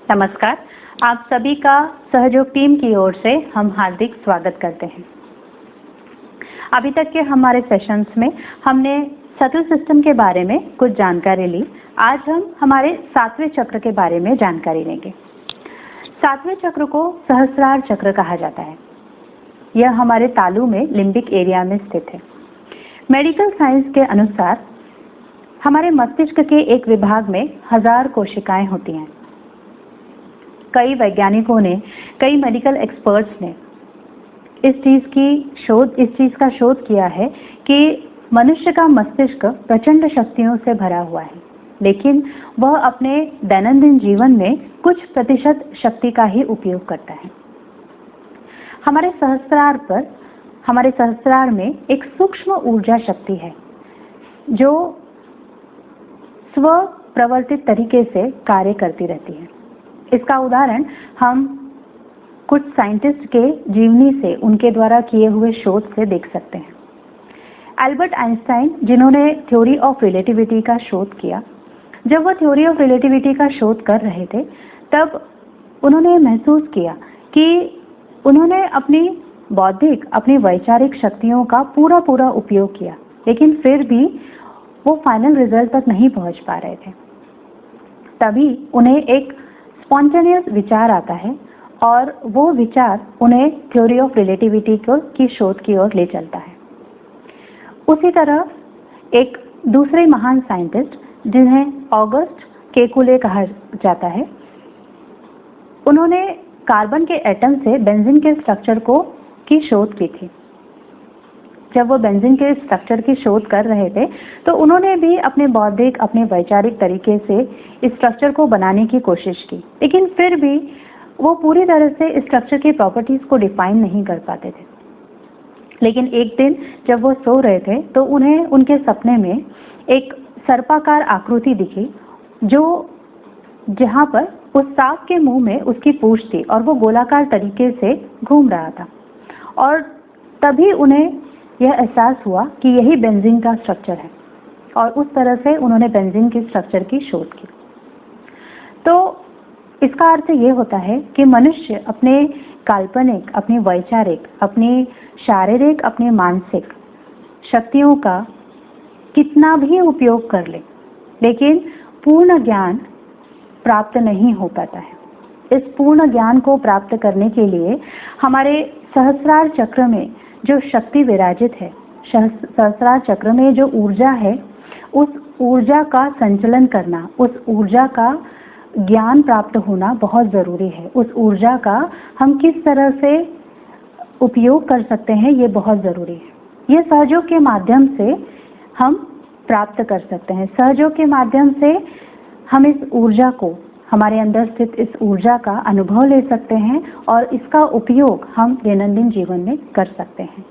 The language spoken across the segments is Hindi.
नमस्कार। आप सभी का सहयोग टीम की ओर से हम हार्दिक स्वागत करते हैं। अभी तक के हमारे सेशंस में हमने सटल सिस्टम के बारे में कुछ जानकारी ली। आज हम हमारे 7वें चक्र के बारे में जानकारी लेंगे। 7वें चक्र को सहस्रार चक्र कहा जाता है। यह हमारे तालू में लिम्बिक एरिया में स्थित है। मेडिकल साइंस के अनुसार हमारे मस्तिष्क के एक विभाग में 1000 कोशिकाएं होती हैं। कई वैज्ञानिकों ने, कई मेडिकल एक्सपर्ट्स ने इस चीज का शोध किया है कि मनुष्य का मस्तिष्क प्रचंड शक्तियों से भरा हुआ है, लेकिन वह अपने दैनंदिन जीवन में कुछ प्रतिशत शक्ति का ही उपयोग करता है। हमारे सहस्रार में एक सूक्ष्म ऊर्जा शक्ति है जो स्व प्रवर्तित तरीके से कार्य करती रहती है। इसका उदाहरण हम कुछ साइंटिस्ट के जीवनी से, उनके द्वारा किए हुए शोध से देख सकते हैं। एल्बर्ट आइंस्टाइन, जिन्होंने थ्योरी ऑफ रिलेटिविटी का शोध किया, जब वह थ्योरी ऑफ रिलेटिविटी का शोध कर रहे थे तब उन्होंने महसूस किया कि उन्होंने अपनी बौद्धिक, अपनी वैचारिक शक्तियों का पूरा उपयोग किया, लेकिन फिर भी वो फाइनल रिजल्ट तक नहीं पहुंच पा रहे थे। तभी उन्हें एक स्पॉन्टेनियस विचार आता है और वो विचार उन्हें थ्योरी ऑफ रिलेटिविटी की शोध की ओर ले चलता है। उसी तरह एक दूसरे महान साइंटिस्ट, जिन्हें ऑगस्ट केकुले कहा जाता है, उन्होंने कार्बन के एटम से बेंजीन के स्ट्रक्चर की शोध की थी। जब वो बेंजीन के स्ट्रक्चर की शोध कर रहे थे तो उन्होंने भी अपने बौद्धिक, अपने वैचारिक तरीके से इस स्ट्रक्चर को बनाने की कोशिश की, लेकिन फिर भी वो पूरी तरह से इस स्ट्रक्चर की प्रॉपर्टीज को डिफाइन नहीं कर पाते थे। लेकिन एक दिन जब वो सो रहे थे तो उन्हें उनके सपने में एक सर्पाकार आकृति दिखी, जहां पर उस सांप के मुंह में उसकी पूंछ थी और वो गोलाकार तरीके से घूम रहा था। और तभी उन्हें यह एहसास हुआ कि यही बेंजीन का स्ट्रक्चर है, और उस तरह से उन्होंने बेंजीन के स्ट्रक्चर की शोध की। तो इसका अर्थ ये होता है कि मनुष्य अपने काल्पनिक, अपनी वैचारिक, अपनी शारीरिक, अपनी मानसिक शक्तियों का कितना भी उपयोग कर ले, लेकिन पूर्ण ज्ञान प्राप्त नहीं हो पाता है। इस पूर्ण ज्ञान को प्राप्त करने के लिए हमारे सहस्रार चक्र में जो शक्ति विराजित है, सहस्रार चक्र में जो ऊर्जा है, उस ऊर्जा का संचलन करना, उस ऊर्जा का ज्ञान प्राप्त होना बहुत जरूरी है। उस ऊर्जा का हम किस तरह से उपयोग कर सकते हैं, ये बहुत जरूरी है। ये सहयोग के माध्यम से हम प्राप्त कर सकते हैं। सहयोग के माध्यम से हम इस ऊर्जा को, हमारे अंदर स्थित इस ऊर्जा का अनुभव ले सकते हैं और इसका उपयोग हम दैनंदिन जीवन में कर सकते हैं।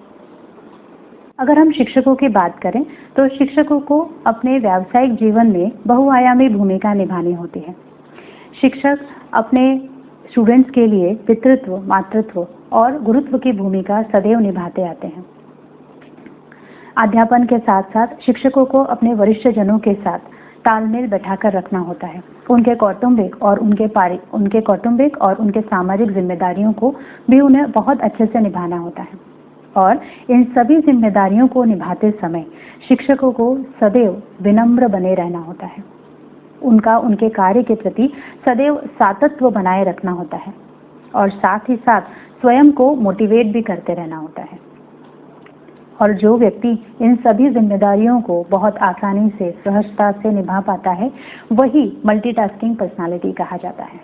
अगर हम शिक्षकों की बात करें तो शिक्षकों को अपने व्यावसायिक जीवन में बहुआयामी भूमिका निभानी होती है। शिक्षक अपने स्टूडेंट्स के लिए पितृत्व, मातृत्व और गुरुत्व की भूमिका सदैव निभाते आते हैं। अध्यापन के साथ साथ शिक्षकों को अपने वरिष्ठ जनों के साथ तालमेल बैठाकर रखना होता है। उनके कौटुंबिक और उनके सामाजिक जिम्मेदारियों को भी उन्हें बहुत अच्छे से निभाना होता है। और इन सभी जिम्मेदारियों को निभाते समय शिक्षकों को सदैव विनम्र बने रहना होता है। उनके कार्य के प्रति सदैव सातत्य बनाए रखना होता है और साथ ही साथ स्वयं को मोटिवेट भी करते रहना होता है। और जो व्यक्ति इन सभी जिम्मेदारियों को बहुत आसानी से, सहजता से निभा पाता है, वही मल्टीटास्किंग पर्सनालिटी कहा जाता है।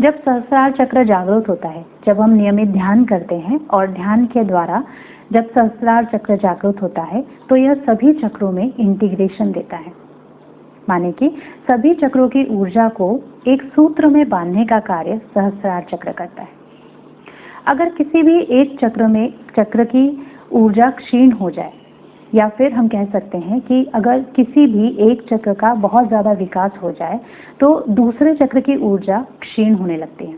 जब सहस्रार चक्र जागृत होता है, जब हम नियमित ध्यान करते हैं और ध्यान के द्वारा जब सहस्रार चक्र जागृत होता है तो यह सभी चक्रों में इंटीग्रेशन देता है, माने कि सभी चक्रों की ऊर्जा को एक सूत्र में बांधने का कार्य सहस्रार चक्र करता है। अगर किसी भी एक चक्र की ऊर्जा क्षीण हो जाए, या फिर हम कह सकते हैं कि अगर किसी भी एक चक्र का बहुत ज्यादा विकास हो जाए तो दूसरे चक्र की ऊर्जा क्षीण होने लगती है।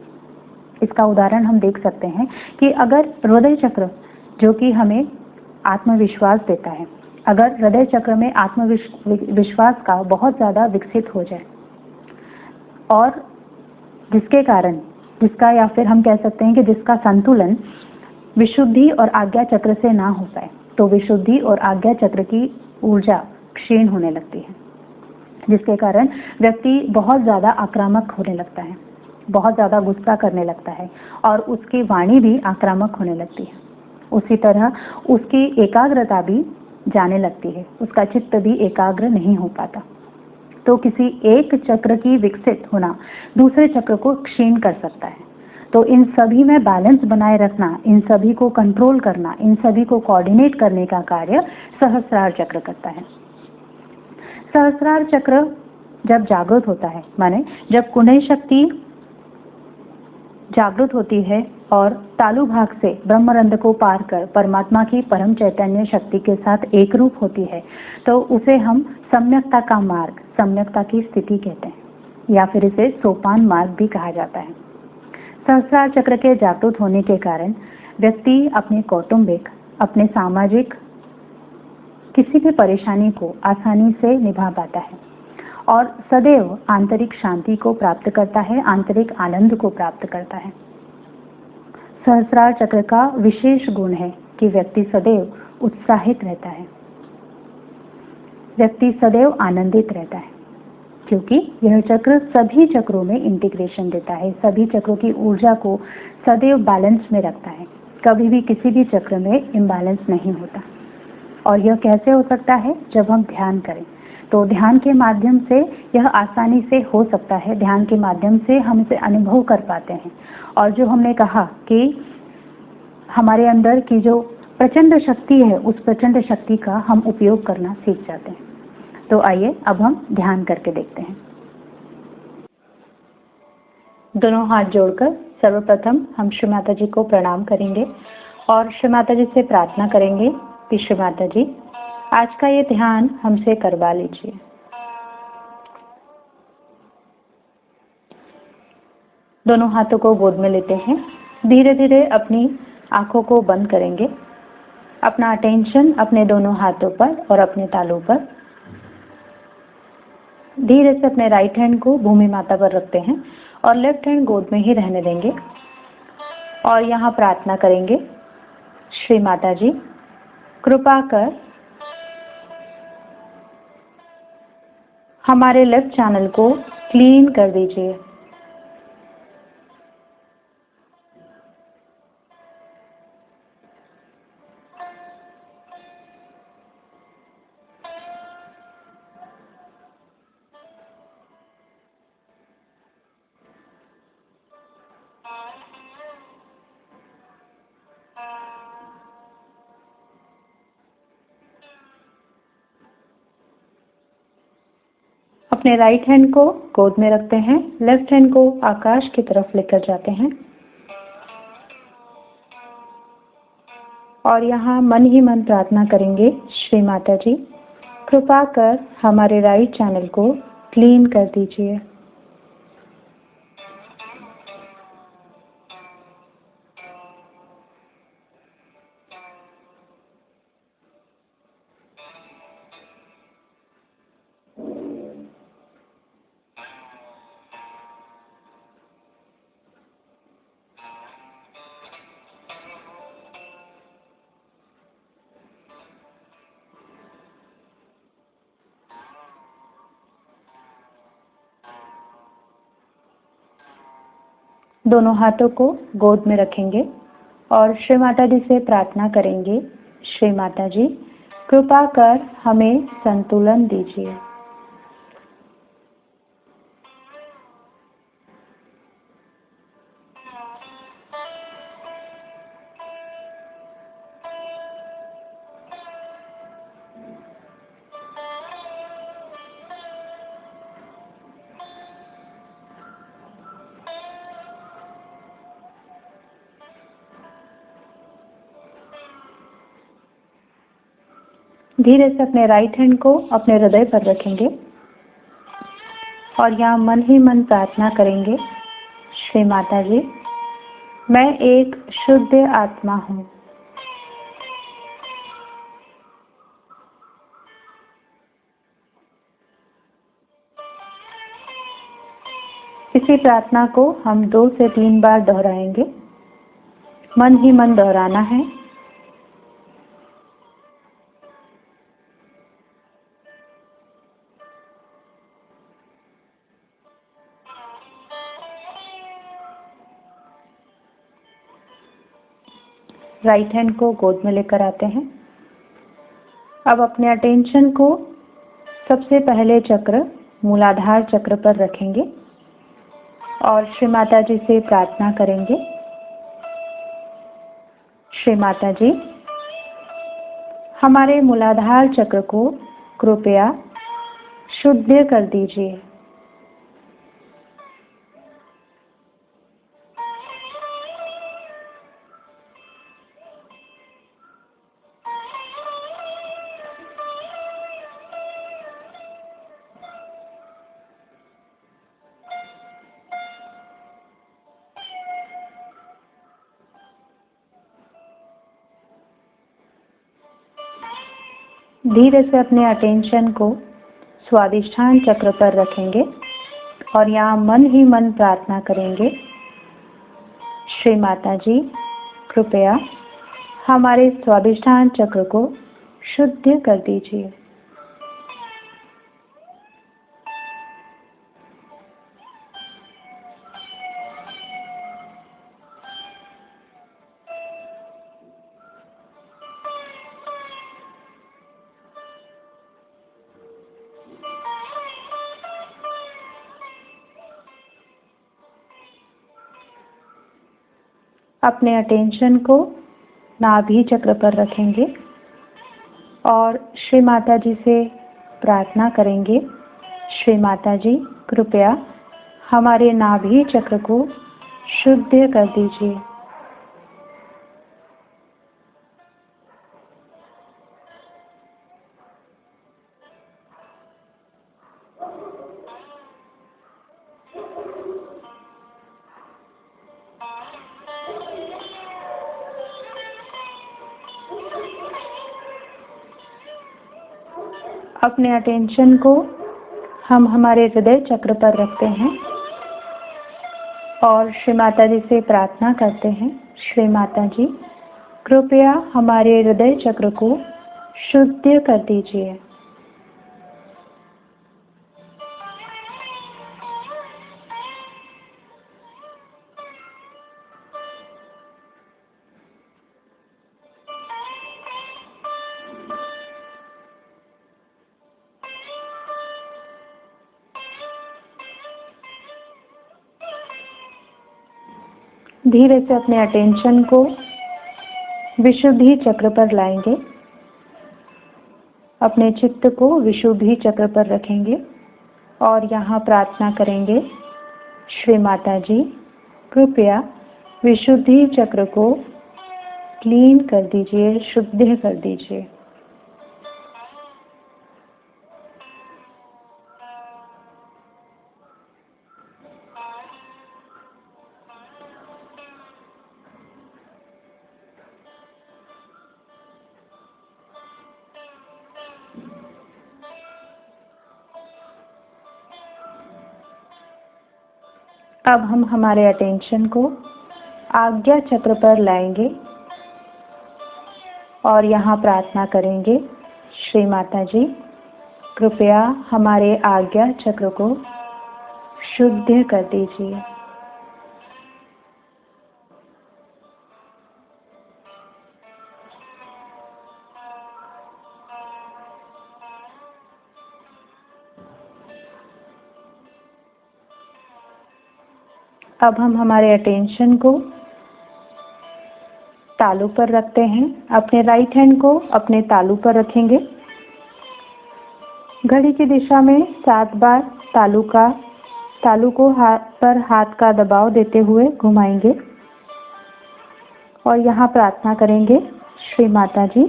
इसका उदाहरण हम देख सकते हैं कि अगर हृदय चक्र, जो कि हमें आत्मविश्वास देता है, अगर हृदय चक्र में आत्मविश्वास का बहुत ज्यादा विकसित हो जाए और जिसके कारण, जिसका या फिर हम कह सकते हैं कि जिसका संतुलन विशुद्धि और आज्ञा चक्र से ना हो पाए, तो विशुद्धि और आज्ञा चक्र की ऊर्जा क्षीण होने लगती है, जिसके कारण व्यक्ति बहुत ज़्यादा आक्रामक होने लगता है, बहुत ज़्यादा गुस्सा करने लगता है और उसकी वाणी भी आक्रामक होने लगती है। उसी तरह उसकी एकाग्रता भी जाने लगती है, उसका चित्त भी एकाग्र नहीं हो पाता। तो किसी एक चक्र की विकसित होना दूसरे चक्र को क्षीण कर सकता है। तो इन सभी में बैलेंस बनाए रखना, इन सभी को कंट्रोल करना, इन सभी को कोऑर्डिनेट करने का कार्य सहस्रार चक्र करता है। सहस्रार चक्र जब जागृत होता है, माने जब कुंडली शक्ति जागृत होती है और तालु भाग से ब्रह्मरंध्र को पार कर परमात्मा की परम चैतन्य शक्ति के साथ एक रूप होती है, तो उसे हम सम्यकता का मार्ग, सम्यकता की स्थिति कहते हैं, या फिर इसे सोपान मार्ग भी कहा जाता है। सहस्रार चक्र के जागृत होने के कारण व्यक्ति अपने कौटुंबिक, अपने सामाजिक किसी भी परेशानी को आसानी से निभा पाता है और सदैव आंतरिक शांति को प्राप्त करता है, आंतरिक आनंद को प्राप्त करता है। सहस्रार चक्र का विशेष गुण है कि व्यक्ति सदैव उत्साहित रहता है, व्यक्ति सदैव आनंदित रहता है, क्योंकि यह चक्र सभी चक्रों में इंटीग्रेशन देता है, सभी चक्रों की ऊर्जा को सदैव बैलेंस में रखता है, कभी भी किसी भी चक्र में इम्बैलेंस नहीं होता। और यह कैसे हो सकता है? जब हम ध्यान करें, तो ध्यान के माध्यम से यह आसानी से हो सकता है, ध्यान के माध्यम से हम इसे अनुभव कर पाते हैं। और जो हमने कहा कि हमारे अंदर की जो प्रचंड शक्ति है, उस प्रचंड शक्ति का हम उपयोग करना सीख जाते हैं। तो आइए अब हम ध्यान करके देखते हैं। दोनों हाथ जोड़कर सर्वप्रथम हम श्री माता जी को प्रणाम करेंगे और श्री माता जी से प्रार्थना करेंगे कि श्री माता जी, आज का ये ध्यान हमसे करवा लीजिए। दोनों हाथों को गोद में लेते हैं, धीरे धीरे अपनी आंखों को बंद करेंगे, अपना अटेंशन अपने दोनों हाथों पर और अपने तालू पर। धीरे से अपने राइट हैंड को भूमि माता पर रखते हैं और लेफ्ट हैंड गोद में ही रहने देंगे और यहाँ प्रार्थना करेंगे, श्री माता जी, कृपा कर हमारे लेफ्ट चैनल को क्लीन कर दीजिए। अपने राइट हैंड को गोद में रखते हैं, लेफ्ट हैंड को आकाश की तरफ लेकर जाते हैं और यहाँ मन ही मन प्रार्थना करेंगे, श्री माता जी, कृपा कर हमारे राइट चैनल को क्लीन कर दीजिए। दोनों हाथों को गोद में रखेंगे और श्री माता जी से प्रार्थना करेंगे, श्री माता जी, कृपा कर हमें संतुलन दीजिए। धीरे से अपने राइट हैंड को अपने हृदय पर रखेंगे और यहाँ मन ही मन प्रार्थना करेंगे, श्री माता जी, मैं एक शुद्ध आत्मा हूँ। इसी प्रार्थना को हम 2 से 3 बार दोहराएंगे। मन ही मन दोहराना है। राइट हैंड को गोद में लेकर आते हैं। अब अपने अटेंशन को सबसे पहले चक्र मूलाधार चक्र पर रखेंगे और श्री माता जी से प्रार्थना करेंगे। श्री माता जी, हमारे मूलाधार चक्र को कृपया शुद्ध कर दीजिए। धीरे से अपने अटेंशन को स्वादिष्ठान चक्र पर रखेंगे और यहाँ मन ही मन प्रार्थना करेंगे। श्री माता जी, कृपया हमारे स्वादिष्ठान चक्र को शुद्ध कर दीजिए। अपने अटेंशन को नाभि चक्र पर रखेंगे और श्री माता जी से प्रार्थना करेंगे। श्री माता जी, कृपया हमारे नाभि चक्र को शुद्ध कर दीजिए। अपने अटेंशन को हम हमारे हृदय चक्र पर रखते हैं और श्री माता जी से प्रार्थना करते हैं। श्री माता जी, कृपया हमारे हृदय चक्र को शुद्ध कर दीजिए। धीरे से अपने अटेंशन को विशुद्धि चक्र पर लाएंगे। अपने चित्त को विशुद्धि चक्र पर रखेंगे और यहाँ प्रार्थना करेंगे। श्री माता जी, कृपया विशुद्धि चक्र को क्लीन कर दीजिए, शुद्ध कर दीजिए। अब हम हमारे अटेंशन को आज्ञा चक्र पर लाएंगे और यहाँ प्रार्थना करेंगे। श्री माता जी, कृपया हमारे आज्ञा चक्र को शुद्ध कर दीजिए। अब हम हमारे अटेंशन को तालू पर रखते हैं। अपने राइट हैंड को अपने तालू पर रखेंगे। घड़ी की दिशा में 7 बार तालू को हाथ का दबाव देते हुए घुमाएंगे और यहाँ प्रार्थना करेंगे। श्री माता जी,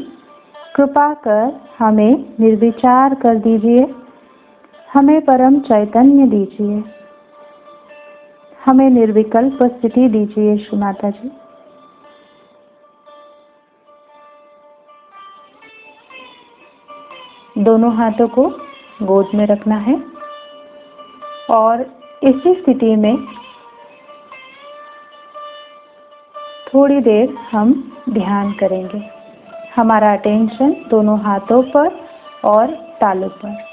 कृपा कर हमें निर्विचार कर दीजिए, हमें परम चैतन्य दीजिए, हमें निर्विकल्प स्थिति दीजिए। श्री माता जी, दोनों हाथों को गोद में रखना है और इसी स्थिति में थोड़ी देर हम ध्यान करेंगे। हमारा अटेंशन दोनों हाथों पर और तालू पर।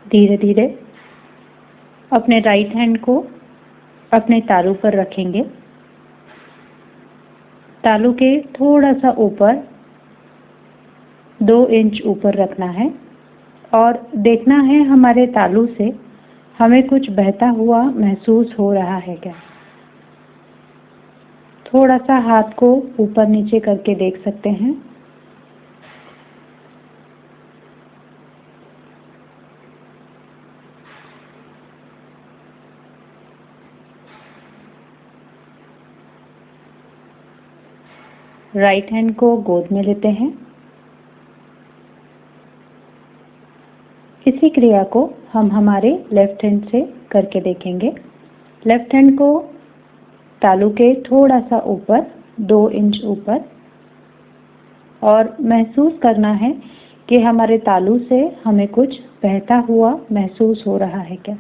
धीरे धीरे अपने राइट हैंड को अपने तालू पर रखेंगे। तालू के थोड़ा सा ऊपर 2 इंच ऊपर रखना है और देखना है हमारे तालू से हमें कुछ बहता हुआ महसूस हो रहा है क्या। थोड़ा सा हाथ को ऊपर नीचे करके देख सकते हैं। राइट हैंड को गोद में लेते हैं। इसी क्रिया को हम हमारे लेफ्ट हैंड से करके देखेंगे। लेफ्ट हैंड को तालू के थोड़ा सा ऊपर 2 इंच ऊपर और महसूस करना है कि हमारे तालू से हमें कुछ बहता हुआ महसूस हो रहा है क्या।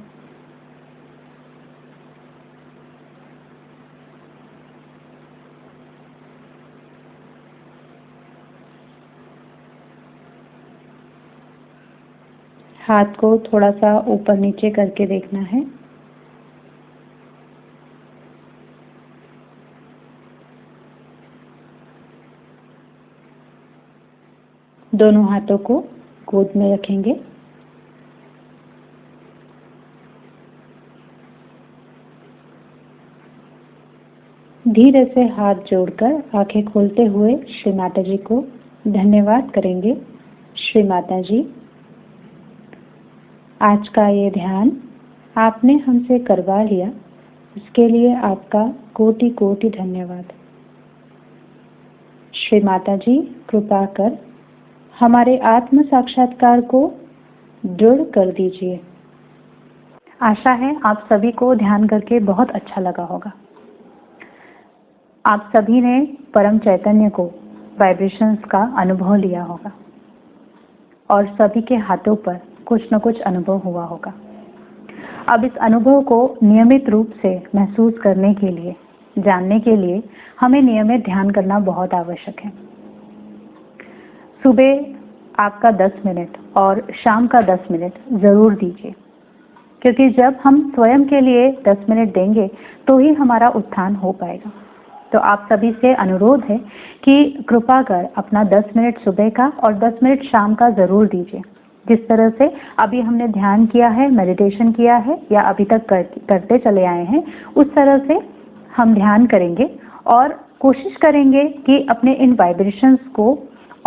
हाथ को थोड़ा सा ऊपर नीचे करके देखना है। दोनों हाथों को गोद में रखेंगे। धीरे से हाथ जोड़कर आंखें खोलते हुए श्री माता जी को धन्यवाद करेंगे। श्री माता जी, आज का ये ध्यान आपने हमसे करवा लिया, इसके लिए आपका कोटि कोटि धन्यवाद। श्री माता जी, कृपा कर हमारे आत्म साक्षात्कार को दृढ़ कर दीजिए। आशा है आप सभी को ध्यान करके बहुत अच्छा लगा होगा। आप सभी ने परम चैतन्य को वाइब्रेशंस का अनुभव लिया होगा और सभी के हाथों पर कुछ न कुछ अनुभव हुआ होगा। अब इस अनुभव को नियमित रूप से महसूस करने के लिए, जानने के लिए हमें नियमित ध्यान करना बहुत आवश्यक है। सुबह आपका 10 मिनट और शाम का 10 मिनट जरूर दीजिए, क्योंकि जब हम स्वयं के लिए 10 मिनट देंगे तो ही हमारा उत्थान हो पाएगा। तो आप सभी से अनुरोध है कि कृपा कर अपना 10 मिनट सुबह का और 10 मिनट शाम का जरूर दीजिए। जिस तरह से अभी हमने ध्यान किया है, मेडिटेशन किया है या अभी तक करते चले आए हैं, उस तरह से हम ध्यान करेंगे और कोशिश करेंगे कि अपने इन वाइब्रेशंस को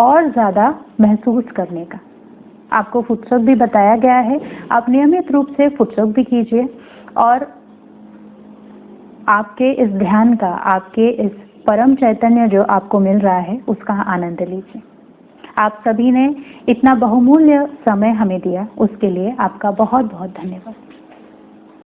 और ज़्यादा महसूस करने का। आपको फुटसुक भी बताया गया है, आप नियमित रूप से फुटसुक भी कीजिए और आपके इस ध्यान का, आपके इस परम चैतन्य जो आपको मिल रहा है उसका आनंद लीजिए। आप सभी ने इतना बहुमूल्य समय हमें दिया, उसके लिए आपका बहुत बहुत धन्यवाद।